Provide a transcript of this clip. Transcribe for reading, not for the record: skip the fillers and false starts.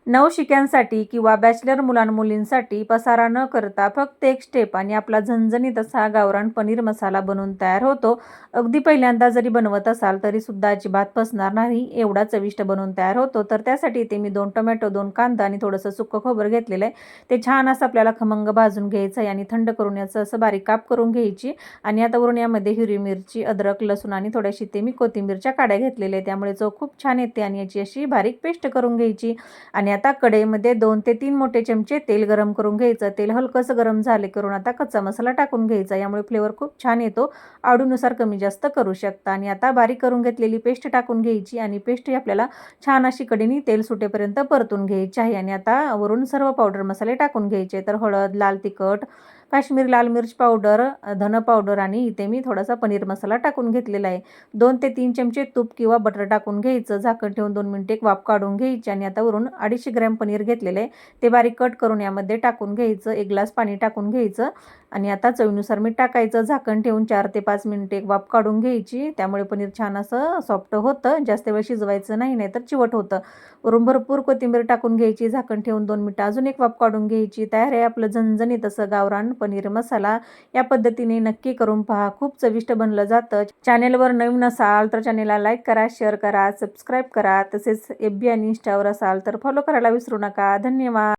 नवशिक्यांसाठी किंवा बॅचलर मुलांमुलींसाठी पसारा न करता फक्त एक स्टेप आणि आपला झणझणीत असा गावरान पनीर मसाला बनवून तयार होतो. अगदी पहिल्यांदा जरी बनवत असाल तरी सुद्धा अजिबात फसणार नाही, एवढा चविष्ट बनवून तयार होतो. तर त्यासाठी इथे मी 2 टोमॅटो, 2 कांदा आणि थोडंसं सुकं खोबरं घेतलेलं आहे. ते छान असं आपल्याला खमंग भाजून घ्यायचं आहे आणि थंड करून याचं असं बारीक काप करून घ्यायची. आणि आता वरून यामध्ये हिरवी मिरची, अद्रक, लसूण आणि थोड्याशी ते मी कोथिंबीरच्या काड्या घेतलेल्या आहे. त्यामुळे चव खूप छान येते आणि याची अशी बारीक पेस्ट करून घ्यायची. आणि आता कढईमध्ये 2 ते 3 मोठे चमचे तेल गरम करून घ्यायचं. तेल हलकंसं गरम झाले करून आता कच्चा मसाला टाकून घ्यायचा. यामुळे फ्लेवर खूप छान येतो. आवडीनुसार कमी जास्त करू शकता. आणि आता बारीक करून घेतलेली पेस्ट टाकून घ्यायची आणि पेस्ट ही आपल्याला छान अशी कढईने तेल सुटेपर्यंत परतून घ्यायची आहे. आणि आता वरून सर्व पावडर मसाले टाकून घ्यायचे. तर हळद, लाल तिखट, काश्मीरी लाल मिर्च पावडर, धन पावडर आणि इथे मी थोडासा पनीर मसाला टाकून घेतलेला आहे. 2 ते 3 चमचे तूप किंवा बटर टाकून घ्यायचं. झाकण ठेवून 2 मिनिटे वाफ काढून घ्यायची. आणि आता वरून 250 ग्रॅम पनीर घेतलेलं आहे. ते बारीक कट करून यामध्ये टाकून घ्यायचं. 1 ग्लास पाणी टाकून घ्यायचं आणि आता चवीनुसार मीठ टाकायचं. झाकण ठेवून 4 ते 5 मिनिटे वाफ काढून घ्यायची. त्यामुळे पनीर छान असं सॉफ्ट होतं. जास्त वेळ शिजवायचं नाही, नाहीतर चिवट होतं. वरून भरपूर कोथिंबीर टाकून घ्यायची. झाकण ठेवून 2 मिनिटं अजून एक वाफ काढून घ्यायची. तयार आहे आपलं झणझणीत असं गावरान पनीर मसाला. या पद्धतीने नक्की करून पहा. खूप चविष्ट बनलं जातं. चॅनेलवर नवीन असाल तर चॅनेलला लाईक करा, शेअर करा, सबस्क्राईब करा. तसेच FB आणि Instaवर असाल तर फॉलो करायला विसरू नका. धन्यवाद.